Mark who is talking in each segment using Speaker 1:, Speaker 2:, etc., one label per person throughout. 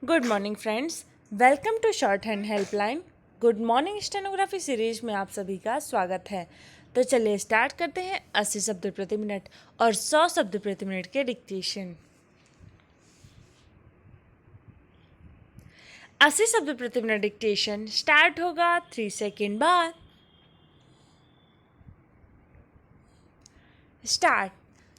Speaker 1: Good morning friends, welcome to shorthand helpline. Good morning stenography series में आप सभी का स्वागत है। तो चलिए स्टार्ट करते हैं 80 शब्द प्रति मिनट और 100 शब्द प्रति मिनट के डिक्टेशन। 80 शब्द प्रति मिनट डिक्टेशन स्टार्ट होगा 3 सेकेंड बाद। स्टार्ट।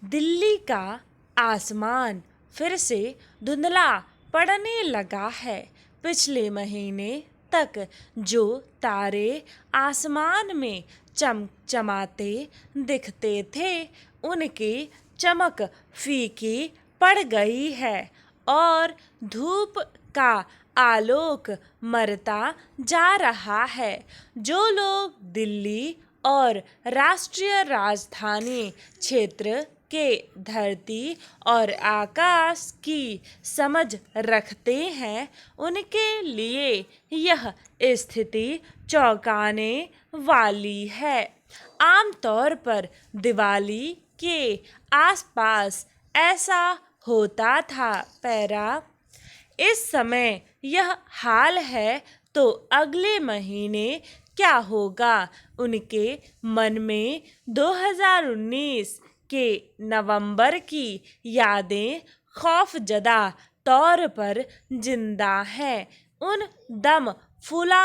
Speaker 1: दिल्ली का आसमान फिर से धुंधला पड़ने लगा है। पिछले महीने तक जो तारे आसमान में चमचमाते दिखते थे, उनकी चमक फीकी पड़ गई है और धूप का आलोक मरता जा रहा है। जो लोग दिल्ली और राष्ट्रीय राजधानी क्षेत्र के धरती और आकाश की समझ रखते हैं, उनके लिए यह स्थिति चौंकाने वाली है। आमतौर पर दिवाली के आसपास ऐसा होता था। पैरा इस समय यह हाल है तो अगले महीने क्या होगा? उनके मन में 2019 के नवंबर की यादें खौफजदा तौर पर जिंदा हैं। उन दम फुला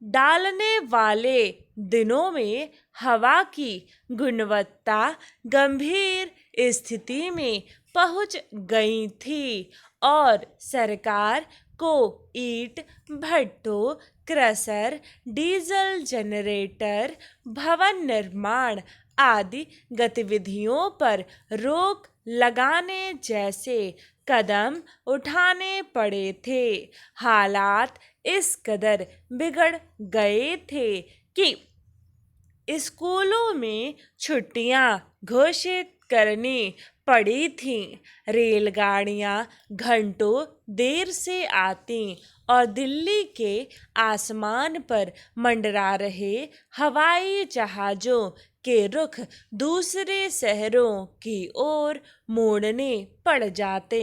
Speaker 1: डालने वाले दिनों में हवा की गुणवत्ता गंभीर स्थिति में पहुंच गई थी और सरकार को ईंट भट्टों, क्रशर, डीजल जनरेटर, भवन निर्माण आदि गतिविधियों पर रोक लगाने जैसे कदम उठाने पड़े थे। हालात इस कदर बिगड़ गए थे कि स्कूलों में छुट्टियां घोषित करनी पड़ी थीं। रेलगाड़ियां घंटों देर से आती और दिल्ली के आसमान पर मंडरा रहे हवाई जहाज़ों के रुख दूसरे शहरों की ओर मोड़ने पड़ जाते।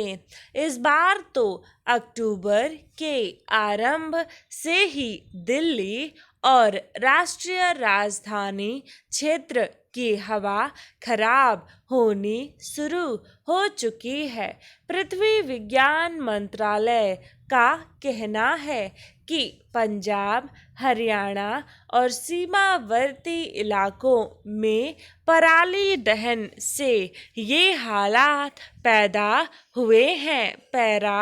Speaker 1: इस बार तो अक्टूबर के आरंभ से ही दिल्ली और राष्ट्रीय राजधानी क्षेत्र की हवा खराब होनी शुरू हो चुकी है। पृथ्वी विज्ञान मंत्रालय का कहना है कि पंजाब, हरियाणा और सीमावर्ती इलाकों में पराली दहन से ये हालात पैदा हुए हैं। पैरा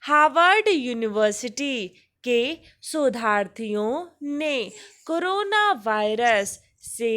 Speaker 1: हार्वर्ड यूनिवर्सिटी के शोधार्थियों ने कोरोना वायरस से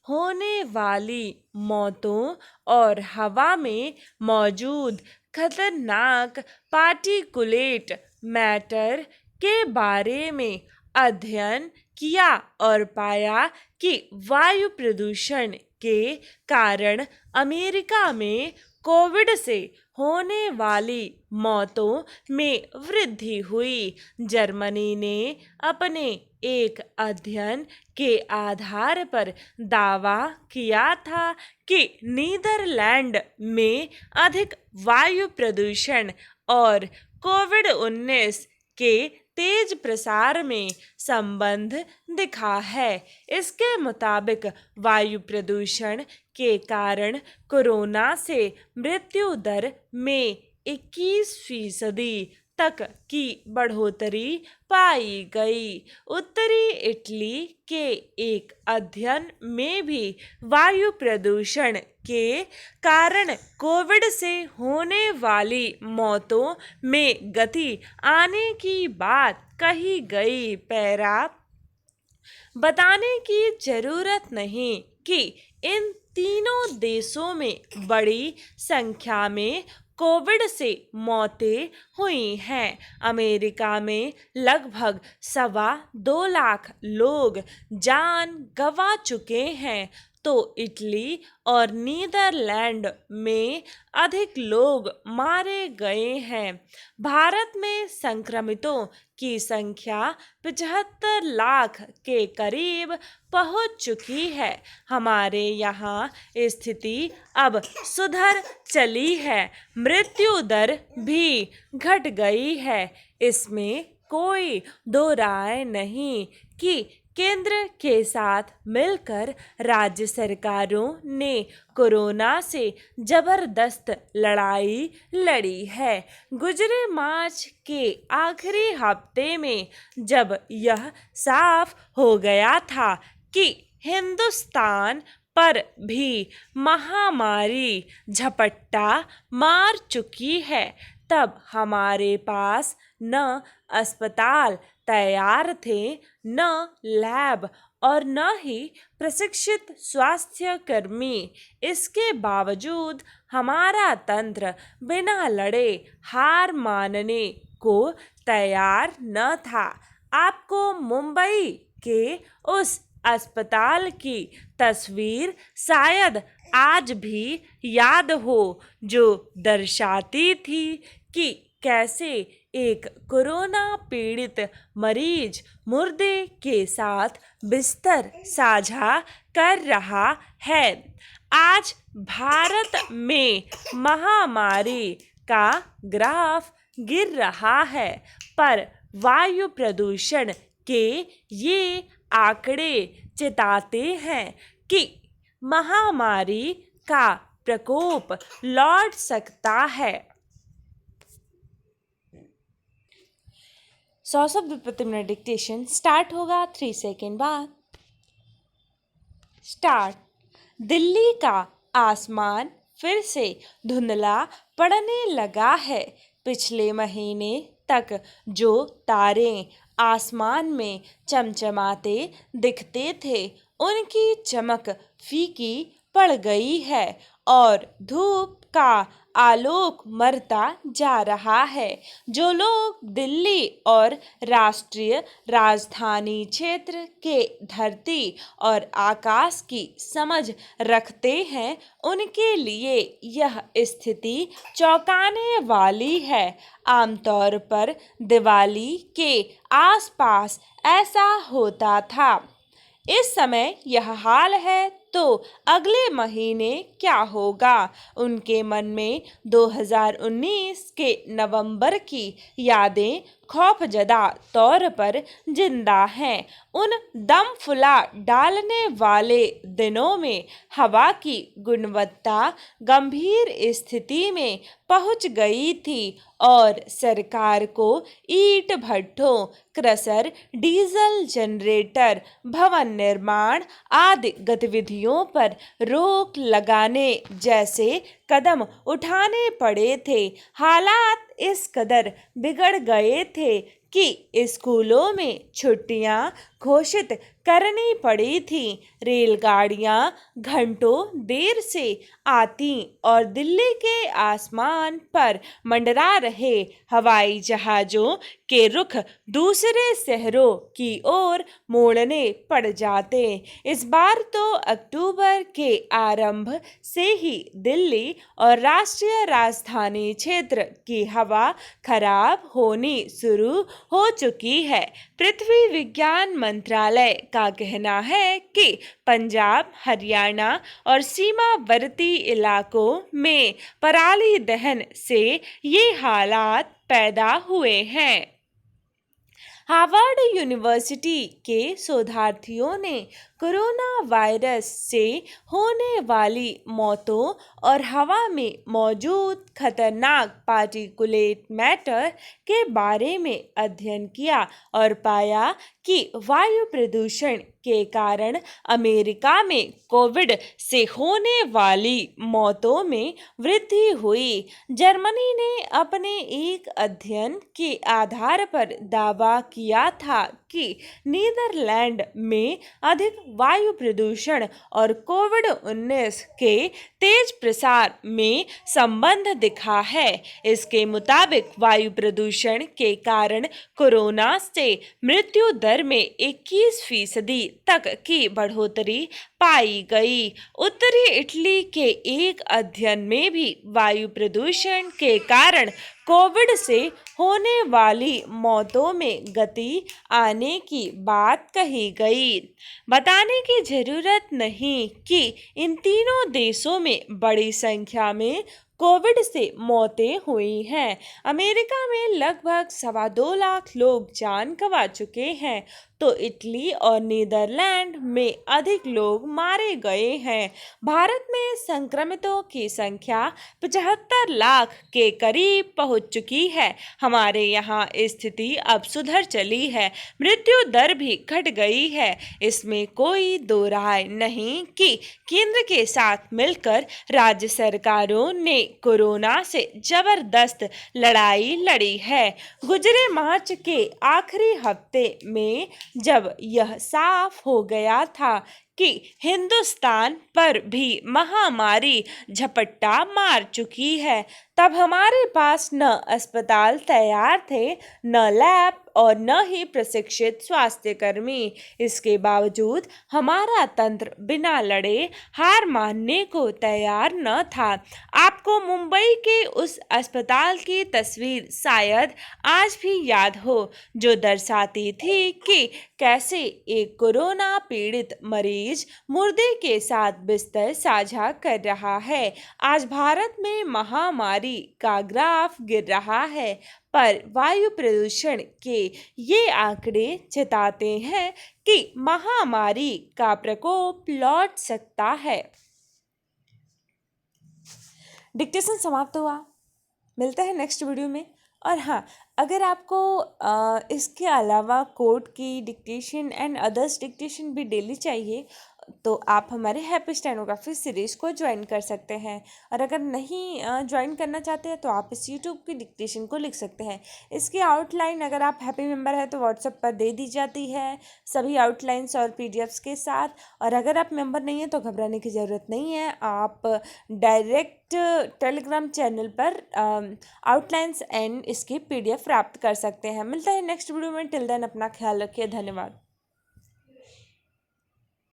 Speaker 1: होने वाली मौतों और हवा में मौजूद खतरनाक पार्टिकुलेट मैटर के बारे में अध्ययन किया और पाया कि वायु प्रदूषण के कारण अमेरिका में कोविड से होने वाली मौतों में वृद्धि हुई। जर्मनी ने अपने एक अध्ययन के आधार पर दावा किया था कि नीदरलैंड में अधिक वायु प्रदूषण और कोविड-19 के तेज प्रसार में संबंध दिखा है। इसके मुताबिक वायु प्रदूषण के कारण कोरोना से मृत्यु दर में 21% तक की बढ़ोतरी पाई गई। उत्तरी इटली के एक अध्ययन में भी वायु प्रदूषण के कारण कोविड से होने वाली मौतों में गति आने की बात कही गई। पैरा बताने की जरूरत नहीं कि इन तीनों देशों में बड़ी संख्या में कोविड से मौतें हुई हैं। अमेरिका में लगभग 2.25 लाख लोग जान गंवा चुके हैं तो इटली और नीदरलैंड में अधिक लोग मारे गए हैं। भारत में संक्रमितों की संख्या 75 लाख के करीब पहुंच चुकी है। हमारे यहाँ स्थिति अब सुधर चली है, मृत्यु दर भी घट गई है। इसमें कोई दो राय नहीं कि केंद्र के साथ मिलकर राज्य सरकारों ने कोरोना से जबरदस्त लड़ाई लड़ी है। गुजरे मार्च के आखिरी हफ्ते में जब यह साफ हो गया था कि हिंदुस्तान पर भी महामारी झपट्टा मार चुकी है, तब हमारे पास न अस्पताल तैयार थे, न लैब और न ही प्रशिक्षित स्वास्थ्य कर्मी। इसके बावजूद हमारा तंत्र बिना लड़े हार मानने को तैयार न था। आपको मुंबई के उस अस्पताल की तस्वीर शायद आज भी याद हो, जो दर्शाती थी कि कैसे एक कोरोना पीड़ित मरीज मुर्दे के साथ बिस्तर साझा कर रहा है। आज भारत में महामारी का ग्राफ गिर रहा है, पर वायु प्रदूषण के ये आंकड़े चिताते हैं कि महामारी का प्रकोप लौट सकता है। 100 शब्द प्रति मिनट डिक्टेशन स्टार्ट होगा 3 सेकेंड बाद। स्टार्ट। दिल्ली का आसमान फिर से धुंधला पड़ने लगा है। पिछले महीने तक जो तारे आसमान में चमचमाते दिखते थे, उनकी चमक फीकी पड़ गई है और धूप का आलोक मरता जा रहा है। जो लोग दिल्ली और राष्ट्रीय राजधानी क्षेत्र के धरती और आकाश की समझ रखते हैं, उनके लिए यह स्थिति चौंकाने वाली है। आमतौर पर दिवाली के आसपास ऐसा होता था। इस समय यह हाल है तो अगले महीने क्या होगा? उनके मन में 2019 के नवंबर की यादें खौफजदा तौर पर जिंदा हैं। उन दम फुला डालने वाले दिनों में हवा की गुणवत्ता गंभीर स्थिति में पहुंच गई थी और सरकार को ईंट भट्ठों, क्रशर, डीजल जनरेटर, भवन निर्माण आदि गतिविधियों पर रोक लगाने जैसे कदम उठाने पड़े थे। हालात इस कदर बिगड़ गए थे कि स्कूलों में छुट्टियां घोषित करनी पड़ी थी। रेलगाड़ियां घंटों देर से आती और दिल्ली के आसमान पर मंडरा रहे हवाई जहाज़ों के रुख दूसरे शहरों की ओर मोड़ने पड़ जाते। इस बार तो अक्टूबर के आरंभ से ही दिल्ली और राष्ट्रीय राजधानी क्षेत्र की हवा खराब होनी शुरू हो चुकी है। पृथ्वी विज्ञान मंत्रालय का कहना है कि पंजाब, हरियाणा और सीमावर्ती इलाकों में पराली दहन से ये हालात पैदा हुए हैं। हार्वर्ड यूनिवर्सिटी के शोधार्थियों ने कोरोना वायरस से होने वाली मौतों और हवा में मौजूद खतरनाक पार्टिकुलेट मैटर के बारे में अध्ययन किया और पाया कि वायु प्रदूषण के कारण अमेरिका में कोविड से होने वाली मौतों में वृद्धि हुई। जर्मनी ने अपने एक अध्ययन के आधार पर दावा किया था कि नीदरलैंड में अधिक वायु प्रदूषण और कोविड-19 के तेज प्रसार में संबंध दिखा है। इसके मुताबिक वायु प्रदूषण के कारण कोरोना से मृत्यु दर में 21% तक की बढ़ोतरी पाई गई। उत्तरी इटली के एक अध्ययन में भी वायु प्रदूषण के कारण कोविड से होने वाली मौतों में गति आने की बात कही गई। बताने की जरूरत नहीं कि इन तीनों देशों में बड़ी संख्या में कोविड से मौतें हुई हैं। अमेरिका में लगभग 2.25 लाख लोग जान गंवा चुके हैं, तो इटली और नीदरलैंड में अधिक लोग मारे गए हैं। भारत में संक्रमितों की संख्या 75 लाख के करीब पहुंच चुकी है। हमारे यहाँ स्थिति अब सुधर चली है, मृत्यु दर भी घट गई है। इसमें कोई दो राय नहीं कि केंद्र के साथ मिलकर राज्य सरकारों ने कोरोना से जबरदस्त लड़ाई लड़ी है। गुजरे मार्च के आखिरी हफ्ते में जब यह साफ हो गया था कि हिंदुस्तान पर भी महामारी झपट्टा मार चुकी है, तब हमारे पास न अस्पताल तैयार थे, न लैब और न ही प्रशिक्षित स्वास्थ्यकर्मी। इसके बावजूद हमारा तंत्र बिना लड़े हार मानने को तैयार न था। आपको मुंबई के उस अस्पताल की तस्वीर शायद आज भी याद हो, जो दर्शाती थी कि कैसे एक कोरोना पीड़ित मरीज मुर्दे के साथ बिस्तर साझा कर रहा है। आज भारत में महामारी का ग्राफ गिर रहा है, पर वायु प्रदूषण के ये आंकड़े चेताते हैं कि महामारी का प्रकोप लौट सकता है। डिक्टेशन समाप्त हुआ। मिलता है नेक्स्ट वीडियो में। और हाँ, अगर आपको इसके अलावा कोर्ट की डिक्टेशन एंड अदर्स डिक्टेशन भी डेली चाहिए, तो आप हमारे हैप्पी स्टेनोग्राफी सीरीज़ को ज्वाइन कर सकते हैं। और अगर नहीं ज्वाइन करना चाहते हैं तो आप इस यूट्यूब की डिक्टेशन को लिख सकते हैं। इसकी आउटलाइन अगर आप हैप्पी मेंबर है तो व्हाट्सएप पर दे दी जाती है, सभी आउटलाइंस और पीडीएफ्स के साथ। और अगर आप मेंबर नहीं हैं तो घबराने की ज़रूरत नहीं है, आप डायरेक्ट टेलीग्राम चैनल पर आउटलाइंस एंड इसकी पीडीएफ प्राप्त कर सकते हैं। मिलता है नेक्स्ट वीडियो में। टिल देन अपना ख्याल रखिए। धन्यवाद।